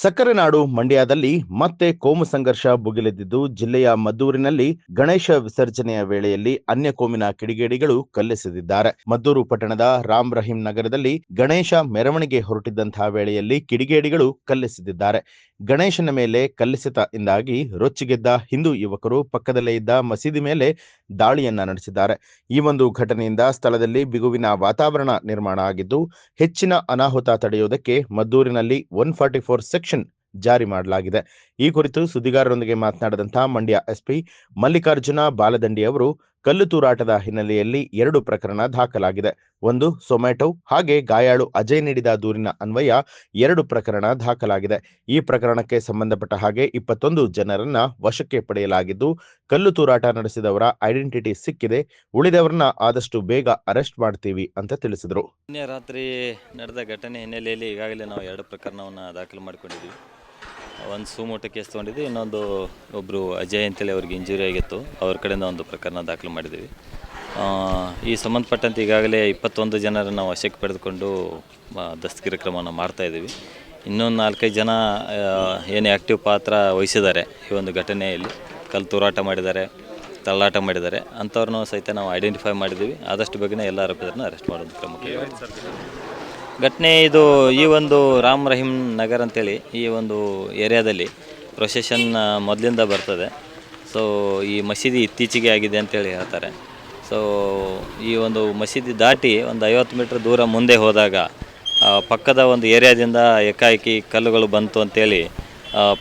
ಸಕ್ಕರೆ ನಾಡು ಮಂಡ್ಯದಲ್ಲಿ ಮತ್ತೆ ಕೋಮು ಸಂಘರ್ಷ ಭುಗಿಲೆದ್ದಿದ್ದು ಜಿಲ್ಲೆಯ ಮದ್ದೂರಿನಲ್ಲಿ ಗಣೇಶ ವಿಸರ್ಜನೆಯ ವೇಳೆಯಲ್ಲಿ ಅನ್ಯ ಕೋಮಿನ ಕಿಡಿಗೇಡಿಗಳು ಕಲ್ಲೆಸೆದಿದ್ದಾರೆ. ಮದ್ದೂರು ಪಟ್ಟಣದ ರಾಮ್ ರಹೀಂ ನಗರದಲ್ಲಿ ಗಣೇಶ ಮೆರವಣಿಗೆ ಹೊರಟಿದ್ದಂತಹ ವೇಳೆಯಲ್ಲಿ ಕಿಡಿಗೇಡಿಗಳು ಕಲ್ಲೆಸೆದಿದ್ದಾರೆ. ಗಣೇಶನ ಮೇಲೆ ಕಲ್ಲೆಸೆತದಿಂದಾಗಿ ರೊಚ್ಚಿಗೆದ್ದ ಹಿಂದೂ ಯುವಕರು ಪಕ್ಕದಲ್ಲೇ ಇದ್ದ ಮಸೀದಿ ಮೇಲೆ ದಾಳಿಯನ್ನ ನಡೆಸಿದ್ದಾರೆ. ಈ ಒಂದು ಘಟನೆಯಿಂದ ಸ್ಥಳದಲ್ಲಿ ಬಿಗುವಿನ ವಾತಾವರಣ ನಿರ್ಮಾಣ ಆಗಿದ್ದು, ಹೆಚ್ಚಿನ ಅನಾಹುತ ತಡೆಯುವುದಕ್ಕೆ ಮದ್ದೂರಿನಲ್ಲಿ 144 ಸೆಕ್ಷನ್ ಜಾರಿ ಮಾಡಲಾಗಿದೆ. ಈ ಕುರಿತು ಸುದ್ದಿಗಾರರೊಂದಿಗೆ ಮಾತನಾಡಿದಂತಹ ಮಂಡ್ಯ ಎಸ್ಪಿ ಮಲ್ಲಿಕಾರ್ಜುನ ಬಾಲದಂಡಿ ಅವರು, ಕಲ್ಲು ತೂರಾಟದ ಹಿನ್ನೆಲೆಯಲ್ಲಿ 2 ಪ್ರಕರಣ ದಾಖಲಾಗಿದೆ. ಒಂದು ಸೊಮ್ಯಾಟೊ ಹಾಗೆ ಗಾಯಾಳು ಅಜಯ್ ನೀಡಿದ ದೂರಿನ ಅನ್ವಯ 2 ಪ್ರಕರಣ ದಾಖಲಾಗಿದೆ. ಈ ಪ್ರಕರಣಕ್ಕೆ ಸಂಬಂಧಪಟ್ಟ ಹಾಗೆ 21 ಜನರನ್ನ ವಶಕ್ಕೆ ಪಡೆಯಲಾಗಿದ್ದು, ಕಲ್ಲು ತೂರಾಟ ನಡೆಸಿದವರ ಐಡೆಂಟಿಟಿ ಸಿಕ್ಕಿದೆ. ಉಳಿದವರನ್ನ ಆದಷ್ಟು ಬೇಗ ಅರೆಸ್ಟ್ ಮಾಡ್ತೀವಿ ಅಂತ ತಿಳಿಸಿದರು. ನಿನ್ನೆ ರಾತ್ರಿ ನಡೆದ ಘಟನೆ ಹಿನ್ನೆಲೆಯಲ್ಲಿ ಈಗಾಗಲೇ ನಾವು 2 ಪ್ರಕರಣವನ್ನು ದಾಖಲು ಮಾಡಿಕೊಂಡಿದ್ದೀವಿ. ಒಂದು ಸುಮೋಟೋ ಕೇಸ್ ತೊಗೊಂಡಿದ್ವಿ, ಇನ್ನೊಂದು ಒಬ್ಬರು ಅಜಯ್ ಅಂತೇಳಿ ಅವ್ರಿಗೆ ಇಂಜುರಿ ಆಗಿತ್ತು, ಅವ್ರ ಕಡೆಯಿಂದ ಒಂದು ಪ್ರಕರಣ ದಾಖಲು ಮಾಡಿದ್ದೀವಿ. ಈ ಸಂಬಂಧಪಟ್ಟಂತೆ ಈಗಾಗಲೇ 21 ಜನರನ್ನು ವಶಕ್ಕೆ ಪಡೆದುಕೊಂಡು ದಸ್ತಗಿರಿ ಕ್ರಮವನ್ನು ಮಾಡ್ತಾಯಿದ್ದೀವಿ. ಇನ್ನೊಂದು 4-5 ಜನ ಏನು ಆ್ಯಕ್ಟಿವ್ ಪಾತ್ರ ವಹಿಸಿದ್ದಾರೆ ಈ ಒಂದು ಘಟನೆಯಲ್ಲಿ, ಕಲ್ಲು ತೂರಾಟ ಮಾಡಿದ್ದಾರೆ, ತಳ್ಳಾಟ ಮಾಡಿದ್ದಾರೆ, ಅಂಥವ್ರನ್ನೂ ಸಹಿತ ನಾವು ಐಡೆಂಟಿಫೈ ಮಾಡಿದ್ದೀವಿ. ಆದಷ್ಟು ಬೇಗನೆ ಎಲ್ಲ ಆರೋಪಿತರನ್ನ ಅರೆಸ್ಟ್ ಮಾಡೋದು ಕ್ರಮ. ಘಟನೆ ಇದು ಈ ಒಂದು ರಾಮ್ ರಹೀಂ ನಗರ್ ಅಂತೇಳಿ ಈ ಒಂದು ಏರಿಯಾದಲ್ಲಿ ಪ್ರೊಸೆಷನ್ ಮೊದಲಿಂದ ಬರ್ತದೆ. ಸೊ ಈ ಮಸೀದಿ ಇತ್ತೀಚೆಗೆ ಆಗಿದೆ ಅಂತೇಳಿ ಹೇಳ್ತಾರೆ. ಸೊ ಈ ಒಂದು ಮಸೀದಿ ದಾಟಿ ಒಂದು 50 ಮೀಟ್ರ್ ದೂರ ಮುಂದೆ ಹೋದಾಗ ಪಕ್ಕದ ಒಂದು ಏರಿಯಾದಿಂದ ಏಕಾಏಕಿ ಕಲ್ಲುಗಳು ಬಂತು ಅಂತೇಳಿ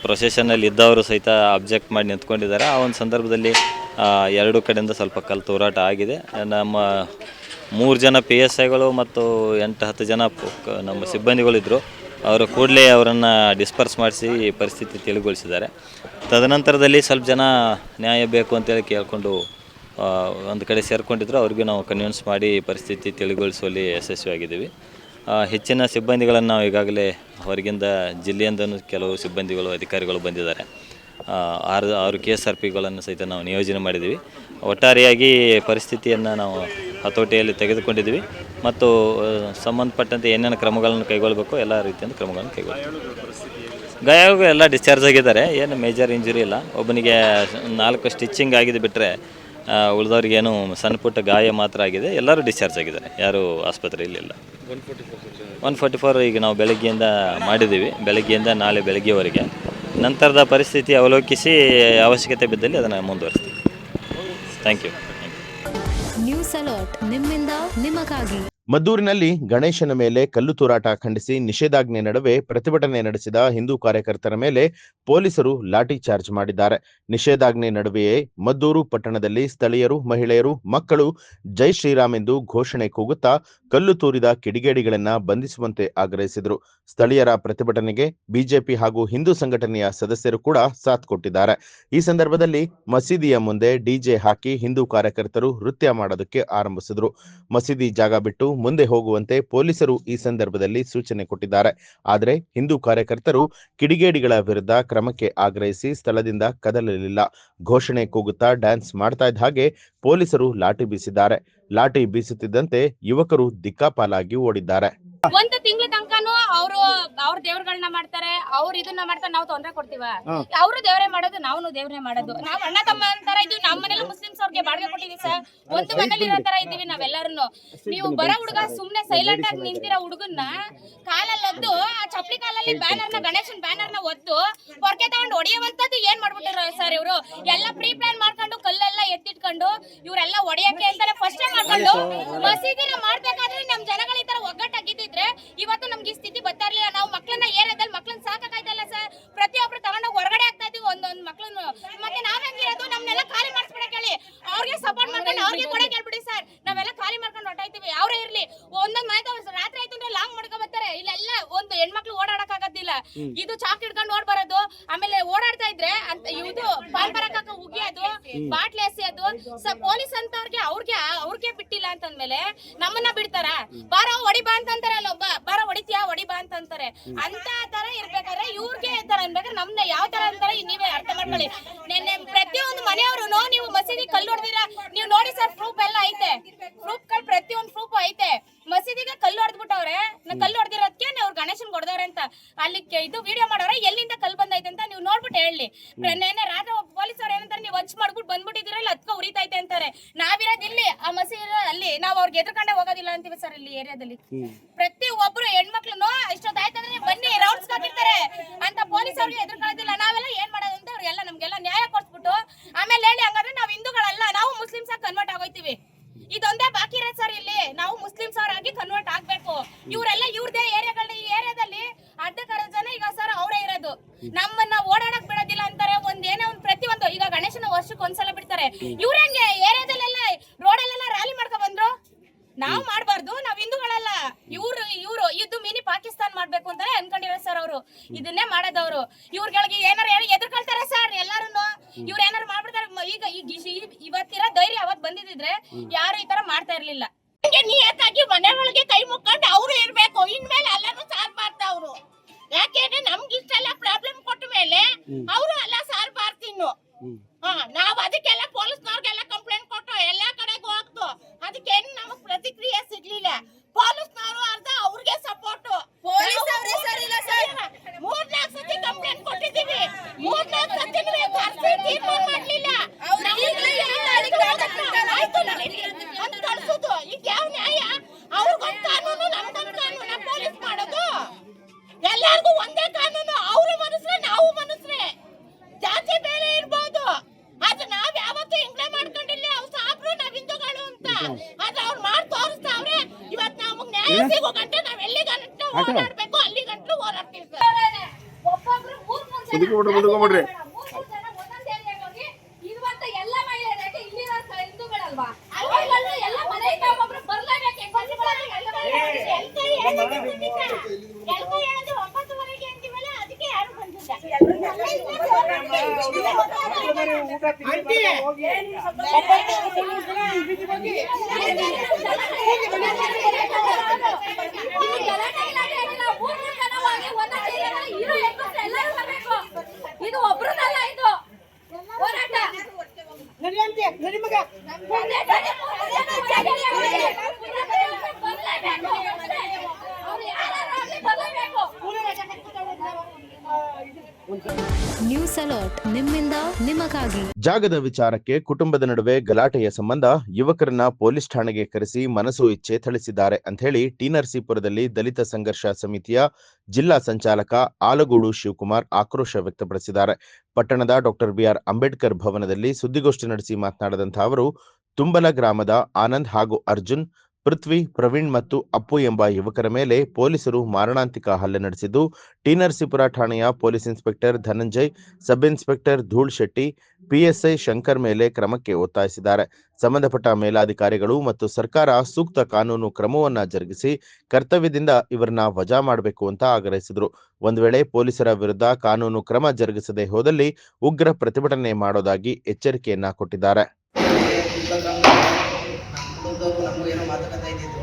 ಪ್ರೊಸೆಷನ್ನಲ್ಲಿ ಇದ್ದವರು ಸಹಿತ ಅಬ್ಜೆಕ್ಟ್ ಮಾಡಿ ನಿಂತ್ಕೊಂಡಿದ್ದಾರೆ. ಆ ಒಂದು ಸಂದರ್ಭದಲ್ಲಿ 2 ಕಡೆಯಿಂದ ಸ್ವಲ್ಪ ಕಲ್ಲು ತೂರಾಟ ಆಗಿದೆ. ನಮ್ಮ 3 ಜನ PSIಗಳು ಮತ್ತು 8-10 ಜನ ನಮ್ಮ ಸಿಬ್ಬಂದಿಗಳಿದ್ದರು. ಅವರು ಕೂಡಲೇ ಅವರನ್ನು ಡಿಸ್ಪರ್ಸ್ ಮಾಡಿಸಿ ಪರಿಸ್ಥಿತಿ ತಿಳಿಗೊಳಿಸಿದ್ದಾರೆ. ತದನಂತರದಲ್ಲಿ ಸ್ವಲ್ಪ ಜನ ನ್ಯಾಯ ಬೇಕು ಅಂತೇಳಿ ಕೇಳಿಕೊಂಡು ಒಂದು ಕಡೆ ಸೇರಿಕೊಂಡಿದ್ರು. ಅವ್ರಿಗೆ ನಾವು ಕನ್ವಿನ್ಸ್ ಮಾಡಿ ಪರಿಸ್ಥಿತಿ ತಿಳಿಗೊಳಿಸುವಲ್ಲಿ ಯಶಸ್ವಿಯಾಗಿದ್ದೀವಿ. ಹೆಚ್ಚಿನ ಸಿಬ್ಬಂದಿಗಳನ್ನು ನಾವು ಈಗಾಗಲೇ ಹೊರಗಿಂದ ಜಿಲ್ಲೆಯಿಂದನೂ ಕೆಲವು ಸಿಬ್ಬಂದಿಗಳು ಅಧಿಕಾರಿಗಳು ಬಂದಿದ್ದಾರೆ. 6 KSRPಗಳನ್ನು ಸಹಿತ ನಾವು ನಿಯೋಜನೆ ಮಾಡಿದ್ದೀವಿ. ಒಟ್ಟಾರೆಯಾಗಿ ಪರಿಸ್ಥಿತಿಯನ್ನು ನಾವು ಹತೋಟಿಯಲ್ಲಿ ತೆಗೆದುಕೊಂಡಿದ್ದೀವಿ ಮತ್ತು ಸಂಬಂಧಪಟ್ಟಂತೆ ಏನೇನು ಕ್ರಮಗಳನ್ನು ಕೈಗೊಳ್ಳಬೇಕು ಎಲ್ಲ ರೀತಿಯಿಂದ ಕ್ರಮಗಳನ್ನು ಕೈಗೊಳ್ತೀವಿ. ಗಾಯಗಳು ಎಲ್ಲ ಡಿಸ್ಚಾರ್ಜ್ ಆಗಿದ್ದಾರೆ, ಏನು ಮೇಜರ್ ಇಂಜುರಿ ಇಲ್ಲ. ಒಬ್ಬನಿಗೆ 4 ಸ್ಟಿಚಿಂಗ್ ಆಗಿದೆ ಬಿಟ್ಟರೆ ಉಳಿದವ್ರಿಗೇನು ಸಣ್ಣ ಪುಟ್ಟ ಗಾಯ ಮಾತ್ರ ಆಗಿದೆ. ಎಲ್ಲರೂ ಡಿಸ್ಚಾರ್ಜ್ ಆಗಿದ್ದಾರೆ, ಯಾರೂ ಆಸ್ಪತ್ರೆಯಲ್ಲಿ ಇಲ್ಲ. 144 ಈಗ ನಾವು ಬೆಳಗ್ಗೆಯಿಂದ ಮಾಡಿದ್ದೀವಿ, ಬೆಳಗ್ಗೆಯಿಂದ ನಾಳೆ ಬೆಳಗ್ಗೆವರೆಗೆ. ನಂತರದ ಪರಿಸ್ಥಿತಿ ಅವಲೋಕಿಸಿ ಅವಶ್ಯಕತೆ ಬಿದ್ದಲ್ಲಿ ಅದನ್ನು ಮುಂದುವರಿಸ್ತೀವಿ. Thank you. ನ್ಯೂಸ್ ಅಲರ್ಟ್ ನಿಮ್ಮಿಂದ ನಿಮಗಾಗಿ. ಮದ್ದೂರಿನಲ್ಲಿ ಗಣೇಶನ ಮೇಲೆ ಕಲ್ಲು ತೂರಾಟ ಖಂಡಿಸಿ ನಿಷೇಧಾಜ್ಞೆ ನಡುವೆ ಪ್ರತಿಭಟನೆ ನಡೆಸಿದ ಹಿಂದೂ ಕಾರ್ಯಕರ್ತರ ಮೇಲೆ ಪೊಲೀಸರು ಲಾಠಿ ಚಾರ್ಜ್ ಮಾಡಿದ್ದಾರೆ. ನಿಷೇಧಾಜ್ಞೆ ನಡುವೆಯೇ ಮದ್ದೂರು ಪಟ್ಟಣದಲ್ಲಿ ಸ್ಥಳೀಯರು, ಮಹಿಳೆಯರು, ಮಕ್ಕಳು ಜೈ ಶ್ರೀರಾಮ್ ಎಂದು ಘೋಷಣೆ ಕೂಗುತ್ತಾ ಕಲ್ಲು ತೂರಿದ ಕಿಡಿಗೇಡಿಗಳನ್ನ ಬಂಧಿಸುವಂತೆ ಆಗ್ರಹಿಸಿದರು. ಸ್ಥಳೀಯರ ಪ್ರತಿಭಟನೆಗೆ ಬಿಜೆಪಿ ಹಾಗೂ ಹಿಂದೂ ಸಂಘಟನೆಯ ಸದಸ್ಯರು ಕೂಡ ಸಾಥ್ ಕೊಟ್ಟಿದ್ದಾರೆ. ಈ ಸಂದರ್ಭದಲ್ಲಿ ಮಸೀದಿಯ ಮುಂದೆ ಡಿಜೆ ಹಾಕಿ ಹಿಂದೂ ಕಾರ್ಯಕರ್ತರು ನೃತ್ಯ ಮಾಡೋದಕ್ಕೆ ಆರಂಭಿಸಿದರು. ಮಸೀದಿ ಜಾಗ ಬಿಟ್ಟು ಮುಂದೆ ಹೋಗುವಂತೆ ಪೊಲೀಸರು ಈ ಸಂದರ್ಭದಲ್ಲಿ ಸೂಚನೆ ಕೊಟ್ಟಿದ್ದಾರೆ. ಆದರೆ ಹಿಂದೂ ಕಾರ್ಯಕರ್ತರು ಕಿಡಿಗೇಡಿಗಳ ವಿರುದ್ಧ ಕ್ರಮಕ್ಕೆ ಆಗ್ರಹಿಸಿ ಸ್ಥಳದಿಂದ ಕದಲಲಿಲ್ಲ. ಘೋಷಣೆ ಕೂಗುತ್ತಾ ಡ್ಯಾನ್ಸ್ ಮಾಡ್ತಾ ಇದ್ದ ಹಾಗೆ ಪೊಲೀಸರು ಲಾಠಿ ಬೀಸಿದ್ದಾರೆ. ಲಾಠಿ ಬೀಸುತ್ತಿದ್ದಂತೆ ಯುವಕರು ದಿಕ್ಕಾಪಾಲಾಗಿ ಓಡಿದ್ದಾರೆ. ಒಂದು ತಿಂಗಳ ತನಕನು ಅವ್ರ ದೇವ್ರಗಳನ್ನ ಮಾಡ್ತಾರೆ, ಅವ್ರು ಇದನ್ನ ಮಾಡ್ತಾರೆ, ನಾವು ತೊಂದರೆ ಕೊಡ್ತೀವ. ಅವರು ದೇವರೇ ಮಾಡೋದು, ನಾವು ದೇವ್ರೇ ಮಾಡೋದು. ನಾವು ಅಣ್ಣ ತಮ್ಮ ಅಂತಾರ ಇದೀವಿ. ನಮ್ಮ ಮನೇಲಿ ಮುಸ್ಲಿಮ್ಸ್ ಅವ್ರಿಗೆ ಬಾಡಿಗೆ ಕೊಟ್ಟಿದೀವಿ ಸರ್. ಒಂದು ಮನೇಲಿ ಇರೋ ತರ ಇದೀವಿ ನಾವೆಲ್ಲರೂ. ನೀವು ಬರೋ ಹುಡುಗ ಸುಮ್ನೆ ಸೈಲೆಂಟ್ ಆಗಿ ನಿಂತಿರೋ ಹುಡುಗನ್ನ ಕಾಲಲ್ಲಿ ಒದ್ದು, ಆ ಚಪ್ಪಲಿ ಕಾಲಲ್ಲಿ ಬ್ಯಾನರ್ನ, ಗಣೇಶನ್ ಬ್ಯಾನರ್ನ ಒದ್ದು ಹೊರಗೆ ತಗೊಂಡು ಹೊಡೆಯುವಂತದ್ದು ಏನ್ ಮಾಡ್ಬಿಟ್ಟಿರೋ ಸರ್ ಇವರು. ಎಲ್ಲ ಪ್ರೀ ಪ್ಲಾನ್ ಮಾಡ್ಕೊಂಡು ಕಲ್ಲೆಲ್ಲ ಎತ್ತಿಟ್ಕೊಂಡು ಇವರೆಲ್ಲ ಹೊಡೆಯಕ್ಕೆ ಅಂತಾನೆ ಫಸ್ಟ್ ಮಾಡ್ಕೊಂಡು ಮಸೀದಿನ ಮಾಡ್ಬೇಕಾದ್ರೆ ನಮ್ ಜನಗಳ ಈ ತರ ಒಗ್ಗಟ್ಟಾಗಿದ್ದಿದ್ರೆ ಇವತ್ತು ನಮ್ಗೆ ಈ ಸ್ಥಿತಿ ಬರ್ತಾ ಇರ್ಲಿಲ್ಲ. ನಾವು ಮಕ್ಕಳನ್ನ ಏರಿಯಾದಲ್ಲಿ ಮಕ್ಕಳನ್ನ ಸಾಕಾಯ್ತಲ್ಲ ಸರ್. ಪ್ರತಿಯೊಬ್ರು ತಗೊಂಡೋಗಿ ಹೊರಗಡೆ ಆಗ್ತಾ ಇದೀವಿ ಒಂದೊಂದು ಮಕ್ಕಳನ್ನು. ಮತ್ತೆ ನಾವ್ ಹೆಂಗಿರೋದು, ನಮ್ನೆಲ್ಲ ಖಾಲಿ ಮಾಡಿಸ್ಬಿಡಕ್ ಹೇಳಿ, ಅವ್ರಿಗೆ ಸಪೋರ್ಟ್ ಮಾಡ್ಕೊಂಡು ಅವ್ರಿಗೆ ಕೊಡಕ್ ಹೇಳ್ಬಿಡಿ ಸರ್. ನಾವೆಲ್ಲ ಖಾಲಿ ಮಾಡ್ಕೊಂಡು ಹೊಟ್ಟಾಯ್ತೀವಿ. ಅವರೇ ಇರ್ಲಿ, ಒಂದೊಂದ್ ಮನೆ ರಾತ್ರಿ ಆಯ್ತು ಅಂದ್ರೆ ಲಾಂಗ್ ಮಾಡ್ಕೊ ಬರ್ತಾರೆ. ಇಲ್ಲೆಲ್ಲ ಒಂದು ಹೆಣ್ಮಕ್ಳು ಓಡಾಡಕ್ ಆಗೋದಿಲ್ಲ. ಇದು ಚಾಕ್ ಹಿಡ್ಕೊಂಡು ಓಡ್ಬರೋದು, ಆಮೇಲೆ ಓಡಾಡ್ತಾ ಇದ್ರೆ ಅಂತ ಇದು ಪಾನ್ ಬರಕ ಉಗಿಯೋದು, ಬಾಟ್ಲಿ ಎಸೆಯೋದು. ಪೊಲೀಸ್ ಅಂತವ್ರಿಗೆ ಅವ್ರಿಗೆ ಬಿಟ್ಟಿಲ್ಲ ಅಂತಂದ್ಮೇಲೆ ನಮ್ಮನ್ನ ಬಿಡ್ತಾರ? ಬಾರ ಹೊಡಿ ಬಾ ಅಂತಂತಾರೆ, ಅಲ್ಲೊಬ್ಬ ಬಾರ ಹೊಡಿತೀಯಾ ಹೊಡಿ ಬಾ ಅಂತಂತಾರೆ. ಅಂತ ತರ ಇರ್ಬೇಕಾದ್ರೆ ಇವ್ರಿಗೆ ತರ ಅನ್ಬೇಕಾದ್ರೆ ನಮ್ನ ಯಾವ ತರ ಅಂತಾರೆ ನೀವೇ ಅರ್ಥ ಮಾಡ್ಕೊಳ್ಳಿ. ನಿನ್ನೆ ಪ್ರತಿಯೊಂದು ಮನೆಯವರು ನೀವು ಮಸೀದಿ ಕಲ್ಲು ಹೊಡೆದಿರ, ನೀವು ನೋಡಿ ಸರ್, ಪ್ರೂಫ್ ಎಲ್ಲ ಐತೆ. ಪ್ರೂಫ್ಗಳು ಪ್ರತಿಯೊಂದು ಪ್ರೂಫ್ ಐತೆ. ಮಸೀದಿಗೆ ಕಲ್ಲು ಹೊಡೆದ್ಬಿಟ್ಟವ್ರೆ, ಕಲ್ಲು ಹೊಡೆದಿರೋದಕ್ಕೆ ಅವ್ರು ಗಣೇಶನ್ ಹೊಡೆದವ್ರೆ ಅಂತ ಅಂತ ಅಲ್ಲಿ ಇದು ವಿಡಿಯೋ ಮಾಡೋರೆ ಎಲ್ಲಿಂದ ಕಲ್ ಬಂದೈತೆ ಅಂತ ನೀವು ನೋಡ್ಬಿಟ್ಟು ಹೇಳಿ. ನೆನ್ನೆ ರಾತ್ರಿ ಪೊಲೀಸ್ ಅವ್ರು ಏನಂತಾರೆ, ನೀವು ಹಚ್ ಮಾಡ್ಬಿಟ್ಟು ಬಂದ್ಬಿಟ್ಟಿದ್ರೆ ಇಲ್ಲಿ ಹತ್ಕೊ ಉರಿತೈತೆ ಅಂತಾರೆ. ನಾವಿರೋದು ಇಲ್ಲಿ ಆ ಮಸೀದಿ ಅಲ್ಲಿ, ನಾವು ಅವ್ರಿಗೆ ಎದುರ್ಕೊಂಡೆ ಹೋಗೋದಿಲ್ಲ ಅಂತೀವಿ ಸರ್. ಇಲ್ಲಿ ಏರಿಯಾದಲ್ಲಿ ಪ್ರತಿ ಒಬ್ರು ಹೆಣ್ಮಕ್ಳು ಇಷ್ಟೊತ್ತಾಯ್ತಂದ್ರೆ ಬನ್ನಿ ರೌಂಡ್ಸ್ ಹಾಕಿರ್ತಾರೆ ಅಂತ ಪೊಲೀಸ್ ಅವ್ರಿಗೆ ಎದುರ್ಕೊಳ್ಳೋದಿಲ್ಲ. ನಾವೆಲ್ಲ ಏನ್ ಮಾಡೋದು ಅಂತ ಅವ್ರಿಗೆಲ್ಲ ನಮ್ಗೆಲ್ಲ ನ್ಯಾಯ ಕೊಡ್ಸ್ಬಿಟ್ಟು ಆಮೇಲೆ ಹೇಳಿ, ಹಂಗಾದ್ರೆ ನಾವ್ ಹಿಂದೂಗಳಲ್ಲ, ನಾವು ಮುಸ್ಲಿಮ್ಸ್ ಆಗಿ ಕನ್ವರ್ಟ್ ಆಗೋಯ್ತೀವಿ. ಇದೊಂದೇ ಬಾಕಿ ಇರೋದು ಸರ್. ಇಲ್ಲಿ ನಾವು ಮುಸ್ಲಿಮ್ಸ್ ಅವರಾಗಿ ಕನ್ವರ್ಟ್ ಆಗ್ಬೇಕು. ಇವರೆಲ್ಲ ಇವ್ರದೇ ಏರಿಯಾಗಳನ್ನ, ಈ ಏರಿಯಾದಲ್ಲಿ ಅರ್ಧಕರ ಜನ ಈಗ ಸರ್ ಅವರೇ ಇರೋದು. ನಮ್ಮನ್ನ ಓಡಾಡಕ್ ಬಿಡೋದಿಲ್ಲ ಅಂತಾರೆ. ಒಂದೇನೋ ಒಂದು ಪ್ರತಿಯೊಂದು, ಈಗ ಗಣೇಶನ ವರ್ಷಕ್ಕೆ ಒಂದ್ಸಲ ಬಿಡ್ತಾರೆ. ಇವ್ರಂಗೆ ಏರಿಯಾದಲ್ಲೆಲ್ಲ ರೋಡಲ್ಲೆಲ್ಲ ರ್ಯಾಲಿ ಮಾಡ್ಕೊ ಬಂದ್ರು. ನಾವ್ ಮಾಡ್ಬಾರ್ದು, ನಾವ್ ಹಿಂದೂಗಳಲ್ಲ. ಇವ್ರು ಇದು ಮಿನಿ ಪಾಕಿಸ್ತಾನ್ ಮಾಡ್ಬೇಕು ಅಂತಾನೆ ಅನ್ಕೊಂಡಿರೋ ಸರ್ ಅವರು. ಇದನ್ನೇ ಮಾಡೋದವ್ರು. ಇವ್ರಿಗೆ ಏನಾರು ಹೇಳಿ ಎದುರ್ಕೊಳ್ತಾರೆ ಸರ್ ಎಲ್ಲಾರು. ಇವ್ರು ಏನಾರು ಮಾಡ್ಬಿಡ್ತಾರೆ. ಈಗ ಇವತ್ತಿರೋ ಧೈರ್ಯ ಅವತ್ ಬಂದಿದ್ರೆ ಯಾರು ಈ ತರ ಮಾಡ್ತಾ ಇರ್ಲಿಲ್ಲ. ನಿಯತ್ತಾಗಿ ಮನೆ ಒಳಗೆ ಕೈ ಮುಕ್ಕೊಂಡು ಅವ್ರು ಇರ್ಬೇಕು. ಇನ್ಮೇಲೆ ಎಲ್ಲರೂ ಸಾರ್ಬಾರ್ದು ಅವ್ರು. ಯಾಕೆಂದ್ರೆ ನಮ್ಗೆ ಇಷ್ಟೆಲ್ಲ ಪ್ರಾಬ್ಲಮ್ ಕೊಟ್ಟ ಮೇಲೆ ಅವರು ಎಲ್ಲ ಸಾರ್ಬಾರ್ದು ಇನ್ನು. ನಾವ್ ಅದಕ್ಕೆಲ್ಲ ಪೊಲೀಸ್ನವ್ರಿಗೆಲ್ಲ ಕಂಪ್ಲೇಂಟ್ ಕೊಟ್ಟು ಎಲ್ಲಾ ಕಡೆಗೂ ಹೋಗ್ತು. ಅದಕ್ಕೆ ನಮಗ್ ಪ್ರತಿಕ್ರಿಯೆ ಸಿಗ್ಲಿಲ್ಲ. ಪೊಲೀಸ್ನವರು ಅರ್ಧ ಅವ್ರಿಗೆ ಸಪೋರ್ಟ್. 3-4 ಸತಿ ಕಂಪ್ಲೇಂಟ್ ಕೊಟ್ಟಿದ್ದೀವಿ. 3-4 ಸತಿ ತೀರ್ಮಾನ ಮಾಡ್ಲಿಲ್ಲ. ಅಂತ ಕಳ್ಸುದು ಈಗ ಯಾವ ನ್ಯಾಯ? ಅವ್ರಿಗೊಂದು ಕಾನೂನು, ನಮ್ಗೊಂದು ಕಾನೂನು. ಪೊಲೀಸ್ ಮಾಡೋದು ಎಲ್ಲಾರ್ಗು ಒಂದೇ ಕಾನೂನು. ಅವ್ರು ಮನುಷ್ಯರೇ, ನಾವು ಮನುಷ್ಯರೇ. ಜಾತಿ ಬೇರೆ ಇರ್ಬೋದು, ಆದ್ರೆ ನಾವ್ ಯಾವತ್ತೂ ಹಿಂಗೆ ಮಾಡ್ಕೊಂಡಿಲ್ಲ. ಅವ್ರು ಸಾಬ್ರು ನಾವ್ ಹಿಂದೂಗಳು ಅಂತ. ಆದ್ರೆ ಅವ್ರು ಮಾಡಿ ತೋರಿಸ್ತಾವ್ರೆ. ಇವತ್ ನಮಗ್ ನ್ಯಾಯ ಸಿಗೋ ಗಂಟೆ ನಾವ್ ಎಲ್ಲಿ ಗಂಟೆ ಓಡಾಡ್ಬೇಕು ಅಲ್ಲಿ ಗಂಟೆ ಓಡಾಡ್ತೀವಿ. ಒಬ್ಬೊಬ್ರು 3-3 ಜನ ಒಂದೊಂದ್ ಏರಿಯಾಗ ಹೋಗಿ ಇರುವಂತ ಎಲ್ಲ ಮಹಿಳೆಯರಿಗೆ ಇಲ್ಲಿರೋ ಹಿಂದೂಗಳಲ್ವಾ, ಅವ್ರಿಗೆಲ್ಲ ಎಲ್ಲ ಮನೆ ಇದ್ದ ಒಬ್ಬೊಬ್ರು ಬರ್ಲೇಬೇಕು. ಎಲ್ಕ ಹೇಳಿದ್ರೆ 9ವರೆಗೆ ಅಂತೀವಲ್ಲ, ಅದಕ್ಕೆ ಯಾರು ಬಂದಿಲ್ಲ. ಇದು ಒಬ್ರದಲ್ಲ, ಇದು ಹೋರಾಟ. ನ್ಯೂಸ್ ಅಲರ್ಟ್ ನಿಮ್ಮಿಂದ ನಿಮಗಾಗಿ. ಜಾಗದ ವಿಚಾರಕ್ಕೆ ಕುಟುಂಬದ ನಡುವೆ ಗಲಾಟೆಯ ಸಂಬಂಧ ಯುವಕರನ್ನ ಪೊಲೀಸ್ ಠಾಣೆಗೆ ಕರೆಸಿ ಮನಸು ಇಚ್ಛೆ ಥಳಿಸಿದ್ದಾರೆ ಅಂತ ಹೇಳಿ ಟಿ ನರಸೀಪುರದಲ್ಲಿ ದಲಿತ ಸಂಘರ್ಷ ಸಮಿತಿಯ ಜಿಲ್ಲಾ ಸಂಚಾಲಕ ಆಲಗೂಡು ಶಿವಕುಮಾರ್ ಆಕ್ರೋಶ ವ್ಯಕ್ತಪಡಿಸಿದ್ದಾರೆ. ಪಟ್ಟಣದ ಡಾಕ್ಟರ್ ಬಿಆರ್ ಅಂಬೇಡ್ಕರ್ ಭವನದಲ್ಲಿ ಸುದ್ದಿಗೋಷ್ಠಿ ನಡೆಸಿ ಮಾತನಾಡಿದಂತಹ ಅವರು, ತುಂಬಲ ಗ್ರಾಮದ ಆನಂದ್ ಹಾಗೂ ಅರ್ಜುನ್, ಪೃಥ್ವಿ, ಪ್ರವೀಣ್ ಮತ್ತು ಅಪ್ಪು ಎಂಬ ಯುವಕರ ಮೇಲೆ ಪೊಲೀಸರು ಮಾರಣಾಂತಿಕ ಹಲ್ಲೆ ನಡೆಸಿದ್ದು, ಟಿ ನರಸೀಪುರ ಠಾಣೆಯ police inspector Dhananjay, sub inspector Dhool Shetty, PSI Shankar ಮೇಲೆ ಕ್ರಮಕ್ಕೆ ಒತ್ತಾಯಿಸಿದ್ದಾರೆ. ಸಂಬಂಧಪಟ್ಟ ಮೇಲಾಧಿಕಾರಿಗಳು ಮತ್ತು ಸರ್ಕಾರ ಸೂಕ್ತ ಕಾನೂನು ಕ್ರಮವನ್ನ ಜರುಗಿಸಿ ಕರ್ತವ್ಯದಿಂದ ಇವರನ್ನ ವಜಾ ಮಾಡಬೇಕು ಅಂತ ಆಗ್ರಹಿಸಿದರು. ಒಂದು ವೇಳೆ ಪೊಲೀಸರ ವಿರುದ್ಧ ಕಾನೂನು ಕ್ರಮ ಜರುಗಿಸದೆ ಹೋದಲ್ಲಿ ಉಗ್ರ ಪ್ರತಿಭಟನೆ ಮಾಡೋದಾಗಿ ಎಚ್ಚರಿಕೆಯನ್ನ ಕೊಟ್ಟಿದ್ದಾರೆ. ಕುಟುಂಬದವರು ನಮಗೇನೋ ಮಾತುಕತೆ ಇದ್ದಿದ್ದು,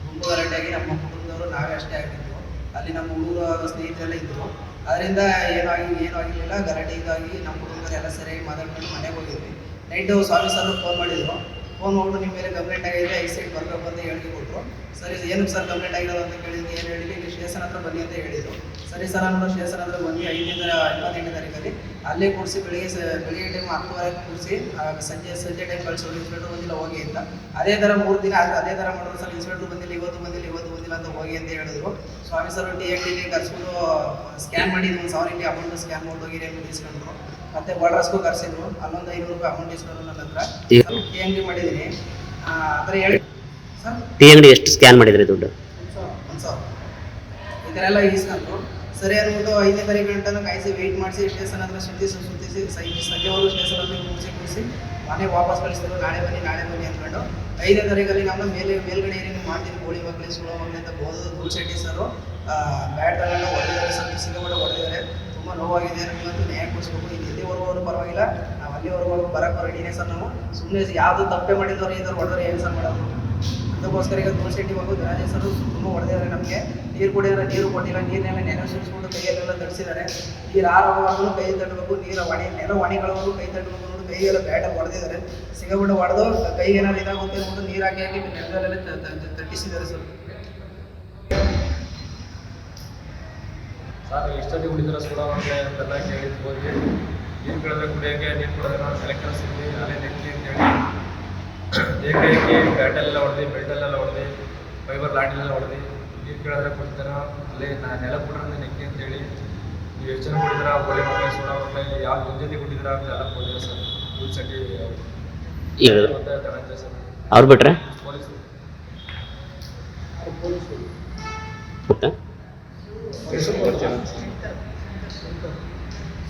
ಗುಂಪು ಗಲಾಟೆಯಾಗಿ ನಮ್ಮ ಕುಟುಂಬದವರು ನಾವೇ ಅಷ್ಟೇ ಆಗಿದ್ದು. ಅಲ್ಲಿ ನಮ್ಮ ಹುಡುಗರು ಸ್ನೇಹಿತರೆಲ್ಲ ಇದ್ದರು. ಅದರಿಂದ ಏನೂ ಆಗಿರಲಿಲ್ಲ. ಗಲಾಟೆಗಾಗಿ ನಮ್ಮ ಕುಟುಂಬದವರು ಎಲ್ಲ ಸರಿಯಾಗಿ ಮಾತಾಡ್ಕೊಂಡು ಮನೆಗೆ ಹೋಗಿದ್ವಿ. ನೈಟು ಸ್ವಾಮಿ ಸರ್ ಫೋನ್ ಮಾಡಿದ್ರು. ಫೋನ್ ಮಾಡಿಬಿಟ್ಟು ನಿಮ್ಮ ಮೇಲೆ ಕಂಪ್ಲೇಂಟ್ ಆಗಿದೆ, ಈ ಸೈಡ್ ಬರಬೇಕು ಅಂತ ಹೇಳಿಕೆ ಕೊಟ್ಟರು. ಸರಿ, ಏನಕ್ಕೆ ಸರ್ ಕಂಪ್ಲೇಂಟ್ ಆಗಿರೋದು ಅಂತ ಕೇಳಿದ್ರೆ ಏನು ಹೇಳಿದ್ವಿ, ಇಲ್ಲಿ ಸ್ಟೇಷನ್ ಹತ್ರ ಬನ್ನಿ ಅಂತ ಹೇಳಿದರು. ಸರಿ ಸರ್ ಅನ್ನೋ ಸ್ಟೇಷನ್ ಹತ್ರ ಬಂದು 28ನೇ ತಾರೀಕಲ್ಲಿ ಅಲ್ಲೇ ಕೂರಿಸಿ ಬೆಳಿಗ್ಗೆ ಟೈಮ್ 10:30 ಕೂರಿಸಿ ಸಂಜೆ ಟೈಮ್ ಕಳಿಸೋದು. ಇನ್ಸ್ಪೆಕ್ಟರ್ ಬಂದಿಲ್ಲ ಹೋಗಿ ಅಂತ. ಅದೇ ಥರ 3 ದಿನ ಅದೇ ಥರ ಮಾಡಿದ್ರು. ಸರ್ ಇನ್ಸ್ಪೆಕ್ಟರ್ ಬಂದಿಲ್ಲ, ಇವತ್ತು ಬಂದಿಲ್ಲ ಅಂತ ಹೋಗಿ ಅಂತ ಹೇಳಿದ್ರು. ಸ್ವಾಮಿ ಸರ್ TNT ಕರ್ಸ್ಬಿಟ್ಟು ಸ್ಕ್ಯಾನ್ ಮಾಡಿ 1,000 ಇಂಡಿ ಅಮೌಂಟ್ ಸ್ಕ್ಯಾನ್ ಮಾಡಿ ಹೋಗಿರಿ ಅಂತ ಇಸ್ಕೊಂಡ್ರು. ಮತ್ತೆ ಬಾರ್ಡ್ರಸ್ಗೂ ಕರ್ಸಿದ್ರು. ಅಲ್ಲೊಂದು 500 ರೂಪಾಯಿ ಅಮೌಂಟ್ ಇಸ್ಕೊಂಡು ನನ್ನ ಹತ್ರ TNT ಮಾಡಿದ್ದೀನಿ. ಆ ಥರ ಹೇಳಿ ಸರ್, TNT ಎಷ್ಟು ಸ್ಕ್ಯಾನ್ ಮಾಡಿದ್ರಿ ದುಡ್ಡು? 1,000 ಈ ಥರ ಎಲ್ಲ ಇಸ್ಕೊಂಡ್ರು. ಸರಿ ಅಂದ್ಬಿಟ್ಟು 5ನೇ ತಾರೀಕು ಗಂಟೆ ಕಾಯಿಸಿ ವೆಯ್ಟ್ ಮಾಡಿಸಿ ಸ್ಟೇಷನ್ ಹತ್ರ ಸುತ್ತಿಸಿ ಸಂಜೆವರೆಗೂ ಸ್ಟೇಷನಲ್ಲಿ ಕೂರಿಸಿ ಮನೆಗೆ ವಾಪಸ್ ಕಳಿಸಿದ್ರು. ನಾಳೆ ಬನ್ನಿ ಅಂದ್ಕೊಂಡು 5ನೇ ತಾರೀಕಲ್ಲಿ ನಮ್ಮ ಮೇಲ್ಗಡೆ ಏನೇನು ಮಾಡ್ತೀನಿ, ಗೋಳಿ ಮಕ್ಕಳು ಸುಳ್ಳು ಮಕ್ಕಳು ಅಂತ ಧೂಳ್ ಶೆಟ್ಟಿ ಸರ್ ಬ್ಯಾಟ್ ತಗೊಂಡು ಹೊಡೆದಿದ್ದಾರೆ. ಸ್ವಲ್ಪ ಸಿಗಬಡ ಹೊಡೆದಿದ್ದಾರೆ. ತುಂಬ ನೋವಾಗಿದೆ. ನಮಗಂತೂ ನ್ಯಾಯ ಕೊಡಿಸ್ಬೇಕು. ಇದು ಎಲ್ಲಿವರೆಗೂ ಪರವಾಗಿಲ್ಲ, ನಾವು ಅಲ್ಲಿವರೆಗೂ ಬರೋಕ್ಕೆ ರೆಡಿನೇ ಸರ್. ನಾವು ಸುಮ್ಮನೆ ಯಾವುದು ತಪ್ಪೆ ಮಾಡಿದವ್ರು ಇದ್ದಾರೆ ಹೊಡೆದವ್ರು ಏನು ಸರ್ ಮಾಡೋದು. ಅದಕ್ಕೋಸ್ಕರ ಈಗ ಧೂಳ್ ಶೆಟ್ಟಿ ಮಗು ರಾಜೇಶ್ ಸರ್ ತುಂಬ ಹೊಡೆದಿದ್ದಾರೆ. ನಮಗೆ ನೀರು ಕುಡಿಯೋದ್ರೆ ನೀರು ಕೊಟ್ಟಿಲ್ಲ. ನೀರನ್ನೆಲ್ಲ ನೆನೆ ಸುರಿಸ್ಬಿಟ್ಟು ಕೈಯಲ್ಲೆಲ್ಲ ತಡಿಸಿದ್ದಾರೆ. ನೀರು ಆರೋಗ್ಯವಾಗಲು ಕೈ ತಟ್ಟಬೇಕು, ನೆಲ ಒಣಗಳವರು ಕೈ ತಟ್ಟಬೇಕು ಅನ್ನೋದು ಕೈಗೆಲ್ಲ ಬ್ಯಾಟಾಗಿ ಹೊಡೆದಿದ್ದಾರೆ. ಸಿಗಬಿಟ್ಟು ಹೊಡೆದು ಕೈಗೆ ಏನಾದ್ರು ಇದಾಗುತ್ತೆ ಅಂದ್ಬಿಟ್ಟು ನೀರು ಹಾಕಿ ನೆಲದಲ್ಲೆಲ್ಲ ತಟ್ಟಿಸಿದ್ದಾರೆ ಸರ್. ಸರ್ ಎಷ್ಟೊತ್ತಿ ಕುಡಿದ್ರೆ ಸೋಡಾ ಹೊರಗೆ ಅಂತೆಲ್ಲ ಕೇಳಿದ್ದು ಹೋಗಿ ನೀರು ಕೇಳಿದ್ರೆ ಕುಡಿಯೋಕ್ಕೆ ನೀರು ಕೊಡೋದ್ರೆ ನಾವು ತಲೆ ಕೆಡಿಸಿದ್ವಿ ಅಲ್ಲೇ ನೆಕ್ಕಿ ಅಂತೇಳಿ ಏಕಾಏಕಿ ಬ್ಯಾಟಲ್ಲೆಲ್ಲ ಹೊಡೆದು ಬೆಲ್ಟಲ್ಲೆಲ್ಲ ಹೊಡೆದು ಫೈಬರ್ ಲಾಟಿಲೆಲ್ಲ ಹೊಡೆದು ನೀರು ಕೇಳಿದ್ರೆ ಕುಡಿತಾರ ಅಲ್ಲೇ ನೆಲ ಕೊಡ್ರೆ ನೆಕ್ಕಿ ಅಂತೇಳಿ ನೀವು ಎಷ್ಟು ಜನ ಕುಡಿದ್ರ ಒಳ್ಳೆ ಮಕ್ಕಳು ಸೋಡಾ ಹೊರಗೆ ಯಾವ ಜೊತೆ ಕುಡಿದ್ರ ಅಂತೆಲ್ಲ ಕೊಡಿದ್ರೆ ಸರ್ ಫುಲ್ ಸಟಿ ಹೇಳಿದ್ರು ಮತ್ತೆ ಧನಂಜಯ ಸರ್ ಅವ್ರು ಬಿಟ್ರೆ ಪೊಲೀಸರು ಮತ್ತೆ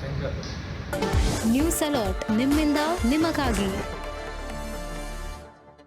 ಶಂಕರ್ ನ್ಯೂಸ್ ಅಲರ್ಟ್ ನಿಮ್ಮಿಂದ ನಿಮಗಾಗಿ